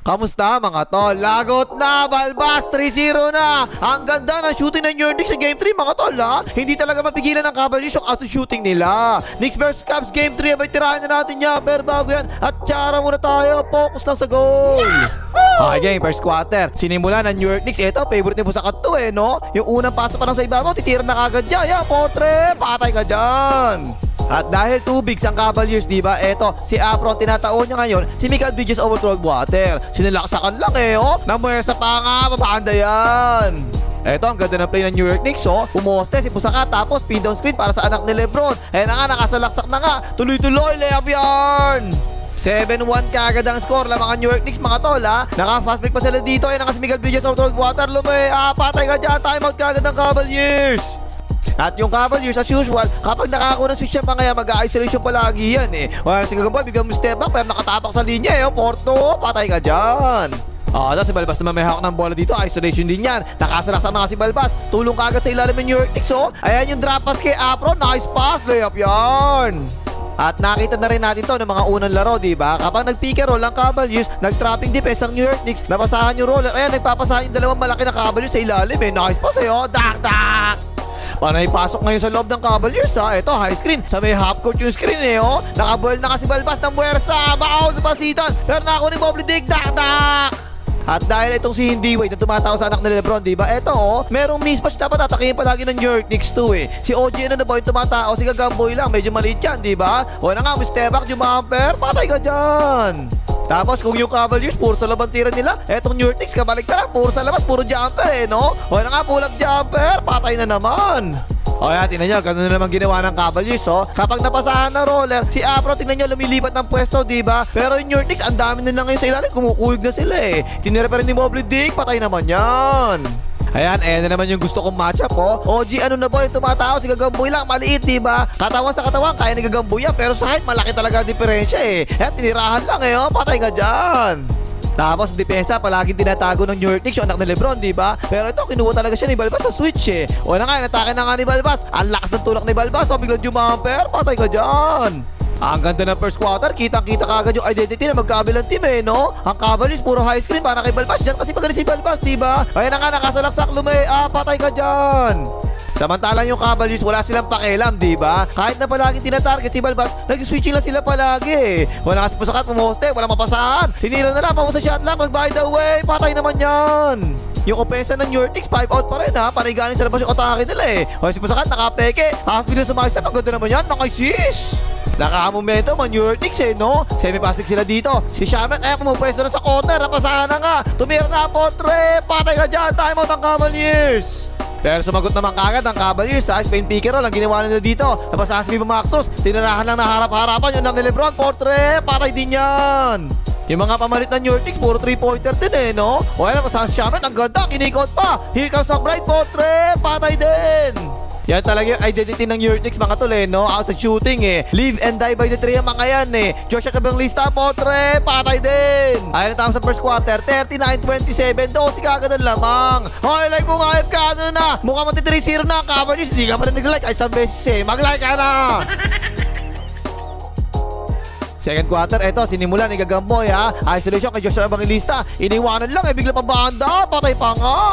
Kamusta mga tol? Lagot na, Balbas, 3-0 na. Ang ganda ng shooting ng New York Knicks sa Game 3 mga tol ha. Hindi talaga mapigilan ng Cavaliers yung auto shooting nila. Knicks vs Cavs Game 3, abay tirahan na natin yan. Pero bago yan, at tsara muna tayo, focus lang sa goal. Okay game, first quarter. Sinimula ng New York Knicks. Ito, favorite ni Busakat to no? Yung unang pasa pa lang sa ibabaw, titira na kagad dyan. Yeah, potre, patay ka dyan. At dahil too big ang Cavaliers, diba? Eto, si Afro ang tinataon niya ngayon, si Michael Bridges overthrow water. Sinilaksakan lang Namuwersa pa nga, mapanda yan. Eto, ang ganda ng play ng New York Knicks, Umoste si Pusaka, tapos pin down screen para sa anak ni Lebron. Ayan na nga, nakasalaksak na nga. Tuloy-tuloy, layup yarn. 7-1 kaagad ang score lamang ang New York Knicks mga tol ha. Naka-fast break pa sila dito. Ayan na nga si Michael Bridges overthrow water. Patay ka dyan, timeout kaagad ng Cavaliers. At yung Cavaliers as usual, kapag nakakuha ng switch yan pa kaya mag-isolation palagi yan Wala na si Gagamboy, bigyan mo step back pero nakatapak sa linya Porto, patay ka dyan. At si Balbas naman may hawak ng bola dito, isolation din yan. Nakasalaksak na nga si Balbas, tulong kagad sa ilalim ng New York Knicks Ayan yung drop pass kay Afro, nice pass, layup yan. At nakita na rin natin to ng mga unang laro, diba? Kapag nag-pick and roll ang Cavaliers, nag-trapping defense ang New York Knicks, napasahan yung roller. Ayan, nagpapasahan yung dalawang malaki na Cavaliers sa ilalim Nice pass dak. Panay pasok ngayon sa loob ng Cavaliers Ito, high screen. Sa may half court yung screen Nakaboil na kasi Balbas ng Muersa. Bakaw sa pasitan. Pero nako ni Mobley Dick. Dak. At dahil itong si Hindi Wade na tumataw sa anak ni Lebron, diba? Ito merong mismatch dapat tatakihin palagi ng New York Knicks si OG na ba yung tumatao? Si Gagamboy lang. Medyo maliit yan, diba? O na nga, step back, jumamper. Patay ka dyan. Tapos kung yung Cavaliers, puro sa labang tira nila, etong New York Knicks, kabalik na lang, puro sa labas, puro jumper no? O na nga, pull up jumper, patay na naman. O yan, tingnan nyo, gano'n na naman ginawa ng Cavaliers Kapag napasahan na roller, si Afro, tingnan nyo, lumilipat ng pwesto, diba? Pero yung New York Knicks, ang dami nila ngayon sa ilalim, kumukuyog na sila Tinira pa rin ni Mobley Dick, patay naman yan. Ayan, na naman yung gusto kong matchup OG, ano na ba yung tumatao? Si Gagamboy lang, maliit, diba? Katawan sa katawan, kaya ni Gagamboy yan. Pero sa height, malaki talaga ang diferensya Ayan, tinirahan lang patay ka dyan. Tapos depensa, palaging tinatago ng New York Knicks yung anak ni Lebron, diba? Pero ito, kinuha talaga siya ni Balbas sa switch O na nga, natake na nga ni Balbas. Ang lakas ng tulak ni Balbas, biglang jumamper, patay ka dyan. Ang ganda ng first quarter, kitang-kita kagad yung identity na magkabilang team no? Ang Cavaliers, puro high screen para kay Balbas dyan kasi magaling si Balbas, diba? Ayan na nga, nakasalaksak, patay ka dyan. Samantalang yung Cavaliers, wala silang pakialam, diba? Kahit na palaging tinatarget si Balbas, nag-switching lang sila palagi Wala kasi Pusakat, pumoste, wala mapasahan. Tinira na lang, pamusa shot lang, by the way, patay naman yan. Yung opensa ng New York Knicks, 5 out pa rin Panay galing sa labas yung atake nila O si Pusakat, nakapeke. Tapos bilang sumakistep, ang ganda naman yan, naka-assist. Naka-momentum ang New York Knicks no? Semi-pass pick sila dito. Si Shamet ay pumupwesto na sa corner. Napasahan na nga. Tumira na portre. Patay ka dyan. Timeout ang Cavaliers. Pero sumagot naman kagad ang Cavaliers Spain pick and roll ang ginawa nila dito. Napasahan si Viva Maxos. Tinirahan lang na harap-harapan yung lang ni Lebron. Portre. Patay din yan. Yung mga pamalit ng New York Knicks, puro 3-pointer din no? O yan, napasahan si Shamet. Ang ganda. Kinikot pa. Here comes ang bright. Portre. Patay din. Yan talaga yung identity ng New York Knicks mga tol no? Out sa shooting Live and die by the three ang mga yan Joshua Kabanglista, portre, patay din. Ayun na tama sa first quarter, 39-27, 12 kagad ang lamang. Hoy, like mo nga ka na. Mukha mati 3-0 na ang Cavaliers, hindi ka pa rin nag-like. Ay, isang beses mag-like ka na. Second quarter, eto, sinimula ni Gagamboy Isolation kay Joshua Kabanglista. Iniwanan lang bigla pa banda, patay pa nga.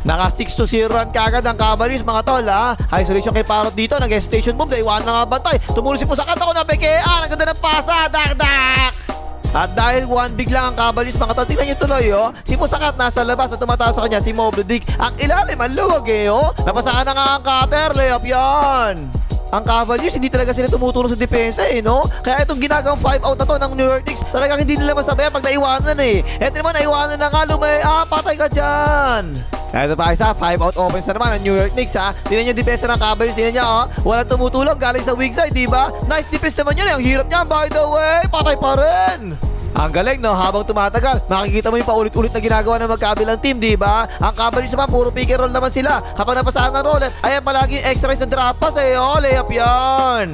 Naka 6-0 run kagad ang Cavaliers mga tol Isolation kay Parrot dito, nag-hesitation move, daiwan na nga bantay. Tumulong si Pusakat ako na bekean, ang ganda ng pasa, dak. At dahil one big lang ang Cavaliers mga tol, tingnan nyo tuloy si Pusakat nasa labas at tumataas sa kanya si Mobley Dick. Ang ilalim, ang luwag Napasahan na nga ang cutter, layup yan. Ang Cavaliers, hindi talaga sila tumutulong sa depensa no? Kaya itong ginagawang 5 out na to ng New York Knicks, talagang hindi nila masabayan pag naiwanan Eto naman, naiwanan na nga, patay ka dyan. Ito pa isa, 5 out offense na naman ang New York Knicks Tingnan nyo yung depensa ng Cavaliers, tingnan nyo walang tumutulong, galing sa weak side, diba? Nice defense naman yun, ang hirap niya, by the way, patay pa rin. Ang galing habang tumatagal, makikita mo yung paulit-ulit na ginagawa ng magkabilang team, diba? Ang Cavaliers naman, puro pick and roll naman sila. Kapag napasahan ng roller, ayan palagi yung extra na drop pass layup yan.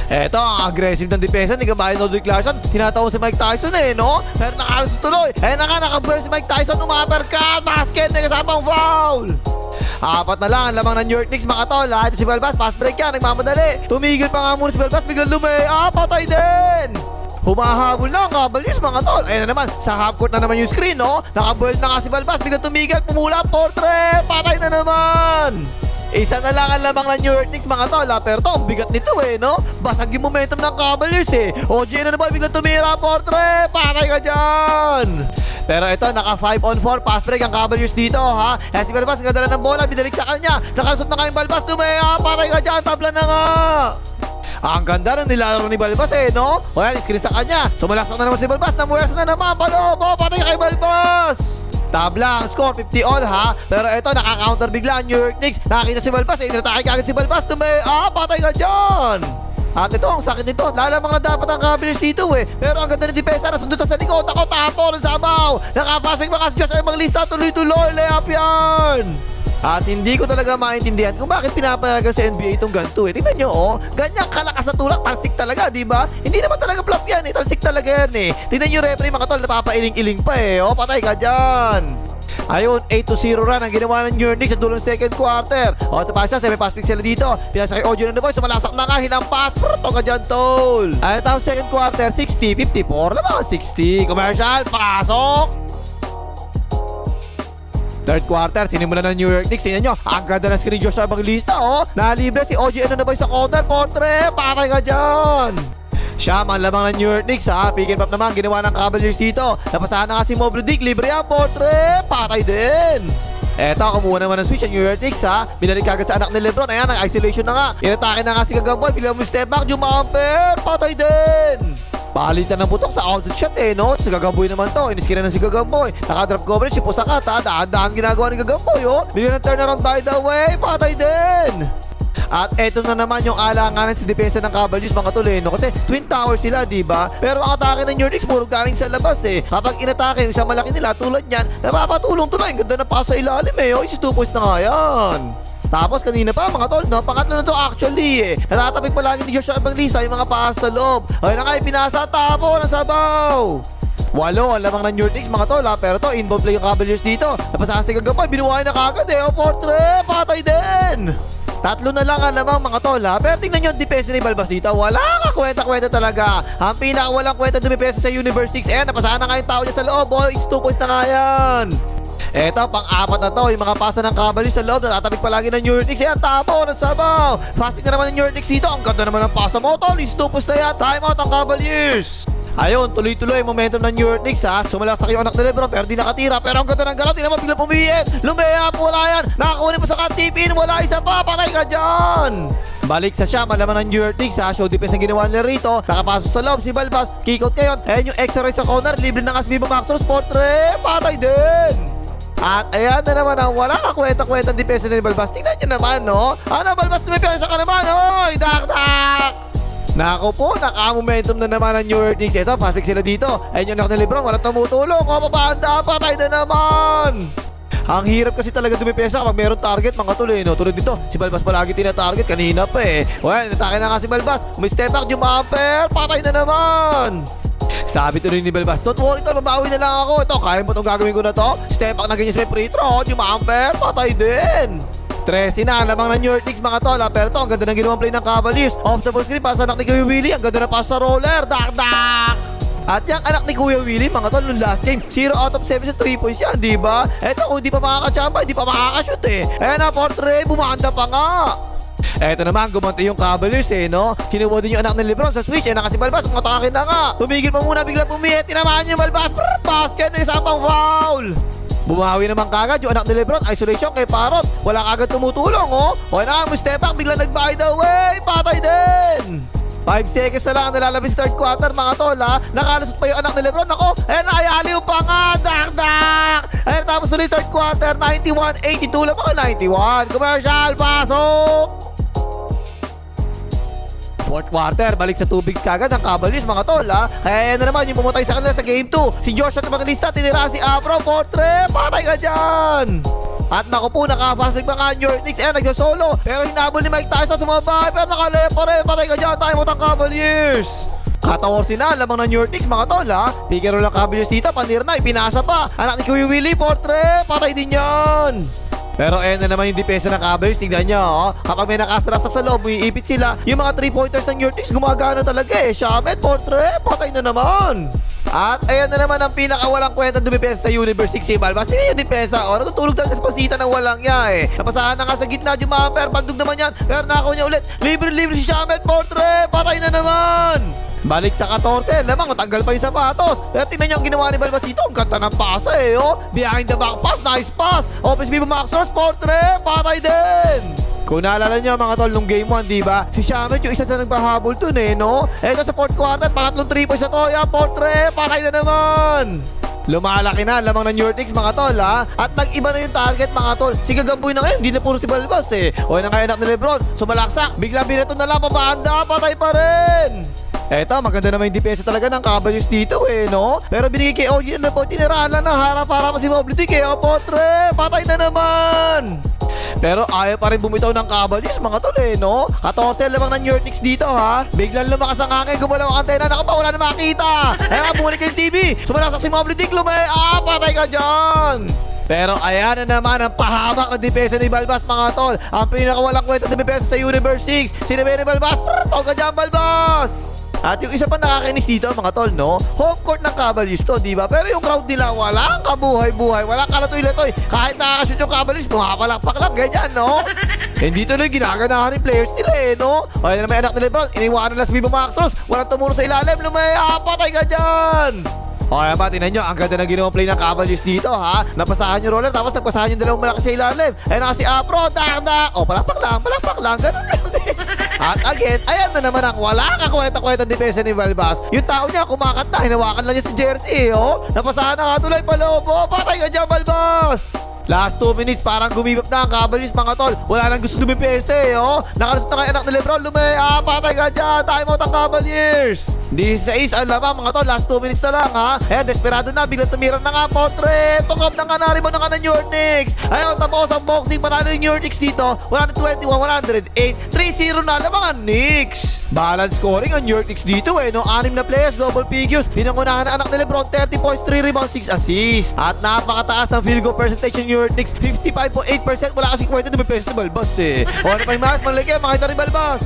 Eto, ang aggressive ng depensa ni Gabayan Nodrick Clarkson. Tinatawag si Mike Tyson no? Pero nakalas tuloy. Na nga, nakaburn si Mike Tyson, umappercut, basket, may kasamang foul. Apat na lang ang lamang ng New York Knicks mga tol. Ito si Balbas, pass break yan, nagmamadali. Tumigil pa nga muna si Balbas, biglang patay din. Humahabol na ang Cavaliers mga tol. Ayan na naman, sa half court na naman yung screen, no? Nakabuild na nga si Balbas, biglang tumigil, pumula, portrait, patay na naman. Isa na lang ang lamang ng New York Knicks mga tol, pero to, ang bigat nito no? Basag yung momentum ng Cavaliers OG na naman, biglang tumira, portrait, patay ka dyan. Pero ito, naka 5 on 4 pass break ang Cavaliers dito, ha? Eh si Balbas, ang ganda ng bola, binalik sa kanya, nakalusot na kayong Balbas, tumaya, patay ka dyan, tabla na nga. Ang ganda ng nilalaro ni Balbas no? O yan, screen sa kanya, sumalasak na naman si Balbas, namuwersa na naman, palobo, patay kay Balbas. Tabla ang score, 50 all ha. Pero ito, naka-counter bigla ang New York Knicks. Nakakita si Balbas, inatake kagad si Balbas. Patay ka dyan. At ito, ang sakit nito. Lalamang na dapat ang Cavaliers dito Pero ang ganda ng depensa, nasundot sa likod. Ako, tapo ng sabaw. Naka-fast break, makas Diyos ay maglista. Tuloy-tuloy, layup yan. At hindi ko talaga maintindihan kung bakit pinapayagan sa NBA itong ganito Tingnan nyo ganyan kalakas na tulak, talsik talaga, di ba? Hindi naman talaga bluff yan talsik talaga yan Tingnan nyo referee mga tol, napapailing-iling pa patay ka dyan. Ayun, 8-0 run ang ginawa ng New York Knicks sa dulong second quarter. Ito pa siya, semi-pass pick sila dito. Pinasa kay Ojo ng The Boy, sumalasak na nga, hinampas. Ito ka dyan, tol. Ayun, tapos second quarter, 60-54. Lamang 60. Commercial, pasok. Third quarter, sinimulan ng New York Knicks. Tingnan nyo, ang ganda ng screen Joshua Evangelista Nalibre si OG The Boy sa corner, portrait, patay ka dyan. Siya, ang lamang ng New York Knicks Pick and pop naman, ginawa ng Cavaliers dito. Napasahan na nga si Mobley Dick, libre yan, portrait, patay din. Eto, kumuha naman ng switch ang New York Knicks Binalik kagad sa anak ni Lebron. Ayan, nag-isolation na nga. Inatake na nga si Gagamboy, biglang mo step back, Jumamper, patay din. Palitan ng putok sa outlet shot no? Si Gagamboy naman to, iniskina na si Gagamboy. Naka-drop coverage si Pusakat Daan-daan ginagawa ni Gagamboy Bigyan ng turnaround by the way, patay din. At eto na naman yung alanganan sa depensa ng Cavaliers mga tol no? Kasi Twin Towers sila, diba? Pero ang atake ng New York Knicks puro galing sa labas Kapag inatake yung isang malaki nila tulad yan, napapatulong tuloy. Ang ganda na pa sa ilalim Isi 2 points na nga yan. Tapos kanina pa mga tol, pangatlo na to actually Natatapik palagi ni Joshua Evangelista yung mga pass sa loob. Ay na kayo, pinasa, tapo, nasabaw. 8 ang lamang ng New York Knicks mga tol pero to, involved play yung Cavaliers dito. Napasahan si Gagamboy, binuhay na kagad portrait, patay din. 3 na lang ang lamang mga tol pero tingnan nyo ang depensa ni Balbas dito. Wala ka kwenta-kwenta talaga. Ang pinakawalang kwenta dumipensa sa Universe 6 napasahan na nga yung tao niya sa loob Is 2 points na nga yan. Eto, pang-apat na to, yung mga pasa ng Cavaliers sa loob, natatapik palagi ng New York Knicks. Ayan, tapo, nasabaw. Fast pick na naman ng New York Knicks dito. Ang ganda naman ng pasa mo, tol. Is 2 points na yan. Time out ang Cavaliers. Ayun, tuloy-tuloy momentum ng New York Knicks Sumalasak yung anak ni Lebron pero di nakatira. Pero ang ganda ng galaw, di naman biglang pumiit. Lumea po, wala yan. Nakakunin pa sa katipin, wala isa pa. Patay ka dyan. Balik sa siya, malaman ng New York Knicks Show defense ang ginawa nila rito. Nakapasok sa loob si Balbas, kick out ngayon. Ayun yung extra sa corner, libre na nga si Viva Maxwell. Portrait, patay din. At ayan na naman ang wala kakwenta-kwenta depensa ni Balbas. Tingnan nyo naman Ano Balbas, tumipiyasa ka naman dak-dak. Nako po, naka-momentum na naman ang New York Knicks. Ito, fast pick sila dito. Ayun yung anak ni Lebron, walang tumutulong. Papahanda, patay na naman. Ang hirap kasi talaga dumipesa kapag meron target mga tuloy Tulad dito, si Balbas palagi tina-target kanina pa Well, natake na nga si Balbas. Umi-step back, Jumamper, patay na naman. Sabi tuloy ni Balbas, don't worry tol, babawi na lang ako. Ito, kaya mo itong gagawin ko na to. Step back na ganyan sa may free throw, Jumamper, patay din. 13 na lamang ng New York Knicks mga tol pero to, ang ganda ng ginawang play ng Cavaliers. Off the ball screen, pasa anak ni Kuya Willie. Ang ganda na pasa sa roller, dak-dak. At yung anak ni Kuya Willie mga tol, nung last game 0 out of 7 sa 3 points yan, diba? Eto, kung di pa makakachamba, di pa makakashoot Ayan na, portrait, bumanda pa nga. Eto naman, gumanti yung Cavaliers Kinuha din yung anak ni Lebron sa switch naka si Balbas, matakakin na nga. Tumigil pa muna, bigla pumihit. Tinamaan yung Balbas, basket na isang pang foul. Bumawi naman kagad yung anak ni Lebron, isolation kay Parrot. Wala kagad tumutulong O na, step back, bigla nag-by the way, patay din. 5 seconds na lang ang nalalabis third quarter mga tol Nakalusot pa yung anak ni Lebron. Ako, ayaliw pa nga, dak-dak. Tapos ulit third quarter, 91-82 lang ako, 91. Commercial, pasok. Fourth quarter, balik sa 2 bigs kagad ang Cavaliers mga tol Kaya yan na naman yung pumatay sa kanila sa game 2. Si Joshua Evangelista, tinira si Afro, portrait, patay ka dyan. At naku po, naka-fast break pa nga New York Knicks nagsosolo. Pero hinabol ni Mike Tyson sa mga bahay. Pero nakalaya pa rin, patay ka dyan. Time out ang Cavaliers. 14 na, lamang ng New York Knicks mga tol Pick and roll ang Cavaliers dito, panir na, ipinasa pa. Anak ni Kuya Willie, portrait, patay din yan. Pero ayan na naman yung depensa ng Cavaliers. Tignan nyo, oh. Kapag may nakasarasak sa loob, umiipit sila. Yung mga 3-pointers ng Your Knicks gumagana talaga eh. Shamet, Portre, patay na naman. At ayan na naman ang pinakawalang kwentang dumipensa sa Universe 6 si Balbas. Tingnan yung depensa, oh. Natutulog talaga sa pasita ng walang niya eh. Napasahan na nga sa gitna, Jumamper. Pagdug naman yan. Pero nakaw niya ulit. Libre-libre si Shamet, Portre. Patay na naman. Balik sa 14, lamang natanggal pa yung sapatos. Pero tingnan niyo ang ginawa ni Balbasito. Ang ganda ng pasa eh, oh. Behind the back pass, nice pass. Offensive rebound, Max Ross, Portre, patay din. Kung naalala nyo mga tol, nung game 1, di ba? Si Shamet yung isa sa nagpahabol dun eh, no? Eto sa fourth quarter, pangatlong 3 points na to. Yan, Portre, patay na naman. Lumalaki na lamang ng Your Knicks mga tol ha. At nag-iba na yung target mga tol. Si Gagamboy na ngayon, hindi na puro si Balbas eh. O na kaya anak ni Lebron, sumalaksak. Biglang binato na lang, papahanda, patay pa rin. Eto, maganda naman yung depensa talaga ng Cavaliers dito eh, no? Pero binigay kay OG na po, tiniralan na harap-harap pa si Mobley eh, oh, Portre, patay na naman! Pero ayaw pa rin bumitaw ng Cavaliers, mga tol eh, no? 14 lamang ng Your Knicks dito, ha? Biglang lumakas ang hangin, gumalaw ang antena, naku pa, wala na makita! Kaya bumalik yung TV, sumalaksak si Mobley, patay ka dyan! Pero ayan na naman ang pahamak na depensa ni Balbas mga tol. Ang pinakawalang kwenta na depensa sa Universe 6. Sinabi ni Balbas, tawag ka dyan Balbas! At yung isa pa nakakainis dito mga tol, no? Home court ng Cavaliers to, di ba? Pero yung crowd nila, walang kabuhay-buhay, walang kalatoy-latoy. Kahit nakakashoot yung Cavaliers, pumapalakpak lang, ganyan, no? Hindi tuloy ginaganahan ng players nila eh, no? O yan na may anak ni Lebron, iniwanan lang sa Bibo Max Ross, walang tumuro sa ilalim, lumaya, patay ka dyan! O yan ba, tinan nyo, ang ganda na ginawang play ng Cavaliers dito, ha? Napasahan yung roller, tapos nagpasahan yung dalawang malaki sa ilalim. Ayun na si Afro, dak-dak! O, palakpak lang, ganun lang din. At again, ayan na naman ang wala kakwenta-kwenta depensa ni Balbas. Yung tao niya kumakanta, hinawakan lang niya sa jersey, oh. Napasahan na nga tuloy palobo, patay ka dyan, Balbas! Last 2 minutes, parang gumibap na ang Cavaliers mga tol. Wala nang gusto dumipensa eh, oh. Nakalusot na kayo anak ni Lebron, patay ka dyan, time out ang Cavaliers. 16 ang lamang mga tol, last 2 minutes na lang ha. Ayan, desperado na, biglang tumiran na nga, Portre. Tungkap na nga, naribon na nga ng Your Knicks. Ayun, tapos ang boxing, panalo yung Your Knicks dito. 121-108, 3-0 na lamang ang Knicks. Balance scoring ang Your Knicks dito eh, no? 6 na players, double figures. Pinangunahan na anak ni Lebron, 30 points, 3 rebounds, 6 assists. At napakataas ng field goal percentage ng Your Knicks, 55.8%. Wala kasi kwenta na may peso sa Balbas eh. O ano pa yung mas, malagay, makita rin Balbas.